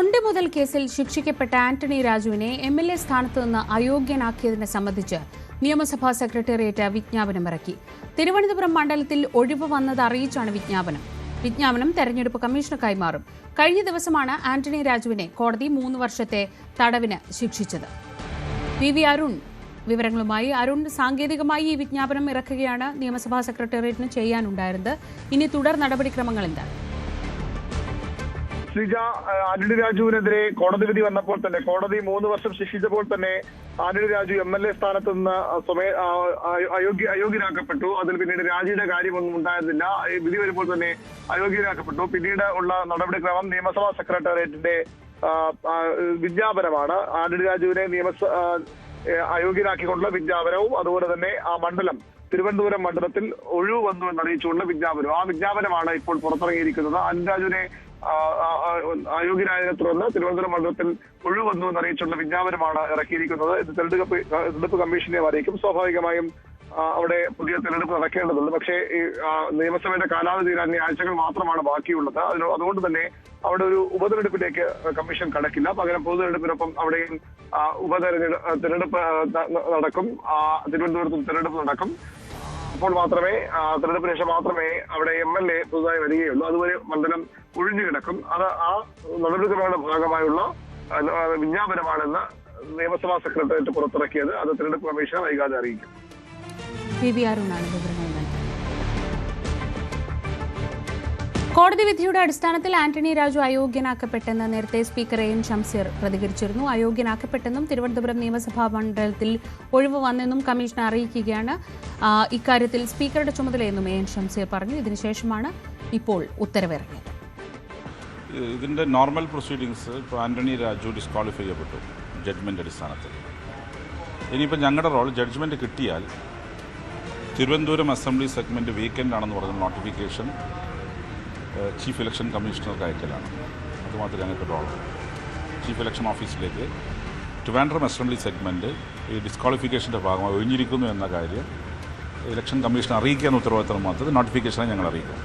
തൊണ്ടി മുതൽ കേസിൽ ശിക്ഷിക്കപ്പെട്ട ആന്റണി രാജുവിനെ എംഎൽഎ സ്ഥാനത്ത് നിന്ന് അയോഗ്യനാക്കിയതിനെ സംബന്ധിച്ച് നിയമസഭാ സെക്രട്ടേറിയറ്റ് വിജ്ഞാപനമിറക്കി. തിരുവനന്തപുരം മണ്ഡലത്തിൽ ഒഴിവ് വന്നത് അറിയിച്ചാണ് വിജ്ഞാപനം തെരഞ്ഞെടുപ്പ് കമ്മീഷന് കൈമാറും. കഴിഞ്ഞ ദിവസമാണ് ആന്റണി രാജുവിനെ കോടതി 3 വർഷത്തെ തടവിന് ശിക്ഷിച്ചത്. വി അരുൺ വിവരങ്ങളുമായി. അരുൺ, സാങ്കേതികമായി ഈ വിജ്ഞാപനം ഇറക്കുകയാണ് നിയമസഭാ സെക്രട്ടേറിയറ്റിന് ചെയ്യാനുണ്ടായിരുന്നത്. ഇനി തുടർ നടപടിക്രമങ്ങൾ എന്താണ്? ശ്രീജ, ആന്റണി രാജുവിനെതിരെ കോടതി വിധി വന്നപ്പോൾ തന്നെ, കോടതി 3 വർഷം ശിക്ഷിച്ചപ്പോൾ തന്നെ ആന്റണി രാജു എംഎൽഎ സ്ഥാനത്ത് നിന്ന് അയോഗ്യനാക്കപ്പെട്ടു. അതിൽ പിന്നീട് രാജിയുടെ കാര്യമൊന്നും ഉണ്ടായിരുന്നില്ല. വിധി വരുമ്പോൾ തന്നെ അയോഗ്യനാക്കപ്പെട്ടു. പിന്നീട് ഉള്ള നടപടിക്രമം നിയമസഭാ സെക്രട്ടേറിയറ്റിന്റെ വിജ്ഞാപനമാണ്. ആന്റണി രാജുവിനെ അയോഗ്യനാക്കിക്കൊണ്ടുള്ള വിജ്ഞാപനവും അതുപോലെ തന്നെ ആ മണ്ഡലം തിരുവനന്തപുരം മണ്ഡലത്തിൽ ഒഴിവ് വന്നു എന്നറിയിച്ചുകൊണ്ടുള്ള വിജ്ഞാപനം. ആ വിജ്ഞാപനമാണ് ഇപ്പോൾ പുറത്തിറങ്ങിയിരിക്കുന്നത്. ആന്റണി രാജുവിനെ അയോഗ്യനായതിനെ തുടർന്ന് തിരുവനന്തപുരം മണ്ഡലത്തിൽ ഒഴിവ് വന്നു എന്നറിയിച്ചുള്ള വിജ്ഞാപനമാണ് ഇറക്കിയിരിക്കുന്നത്. ഇത് തെരഞ്ഞെടുപ്പ് കമ്മീഷനെ അറിയിക്കും. സ്വാഭാവികമായും അവിടെ പുതിയ തെരഞ്ഞെടുപ്പ് നടക്കേണ്ടതുണ്ട്. പക്ഷേ നിയമസഭയുടെ കാലാവധി തീരാൻ ആഴ്ചകൾ മാത്രമാണ് ബാക്കിയുള്ളത്. അതുകൊണ്ട് തന്നെ അവിടെ ഒരു ഉപതെരഞ്ഞെടുപ്പിലേക്ക് കമ്മീഷൻ കടക്കില്ല. പകരം പൊതുതെരഞ്ഞെടുപ്പിനൊപ്പം അവിടെയും തെരഞ്ഞെടുപ്പ് നടക്കും. തിരുവനന്തപുരത്തും തെരഞ്ഞെടുപ്പ് നടക്കും. അപ്പോൾ മാത്രമേ തെരഞ്ഞെടുപ്പിന് ശേഷം മാത്രമേ അവിടെ എംഎൽഎ പുതുതായി വരികയുള്ളൂ. അതുവരെ മണ്ഡലം ഒഴിഞ്ഞു കിടക്കും. അത് ആ നടപടിക്രമങ്ങളുടെ ഭാഗമായുള്ള വിജ്ഞാപനമാണെന്ന് നിയമസഭാ സെക്രട്ടേറിയറ്റ് പുറത്തിറക്കിയത്. അത് തെരഞ്ഞെടുപ്പ് കമ്മീഷനെ വൈകാതെ അറിയിക്കും. കോടതി വിധിയുടെ അടിസ്ഥാനത്തിൽ ആന്റണി രാജു അയോഗ്യനാക്കപ്പെട്ടെന്ന് നേരത്തെ സ്പീക്കർ എൻ ഷംസീർ പ്രതികരിച്ചിരുന്നു. അയോഗ്യനാക്കപ്പെട്ടെന്നും തിരുവനന്തപുരം നിയമസഭാ മണ്ഡലത്തിൽ ഒഴിവ് വന്നെന്നും കമ്മീഷനെ അറിയിക്കുകയാണ്. ഇക്കാര്യത്തിൽ സ്പീക്കറുടെ ചുമതലയെന്നും എൻ ഷംസീർ പറഞ്ഞു. ഇതിനുശേഷമാണ് ഇപ്പോൾ ഉത്തരവിറങ്ങിയത്. ഇതിന്റെ നോർമൽ പ്രൊസീഡിങ്സ് ഇപ്പോൾ ആന്റണി രാജു ഡിസ്ക്വാളിഫൈ ചെയ്യപ്പെട്ടു ജഡ്ജ്മെന്റ് അടിസ്ഥാനത്തിൽ. ഇനിയിപ്പോൾ ഞങ്ങളുടെ റോൾ ജഡ്ജ്മെന്റ് കിട്ടിയാൽ തിരുവനന്തപുരം അസംബ്ലി സെഗ്മെന്റ് വീക്കെൻഡ് ആണെന്ന് പറഞ്ഞ നോട്ടിഫിക്കേഷൻ ചീഫ് ഇലക്ഷൻ കമ്മീഷണർക്ക് അയക്കലാണ്. അതുമാത്രമേ ഞങ്ങൾക്ക് റോൾ. ചീഫ് ഇലക്ഷൻ ഓഫീസിലേക്ക് ട്രിവാൻഡ്രം അസംബ്ലി സെഗ്മെന്റ് ഈ ഡിസ്ക്വാളിഫിക്കേഷൻ്റെ ഭാഗമായി ഒഴിഞ്ഞിരിക്കുന്നു എന്ന കാര്യം ഇലക്ഷൻ കമ്മീഷൻ അറിയിക്കാൻ ഉത്തരവാദിത്തം മാത്രം നോട്ടിഫിക്കേഷനെ ഞങ്ങൾ അറിയിക്കും.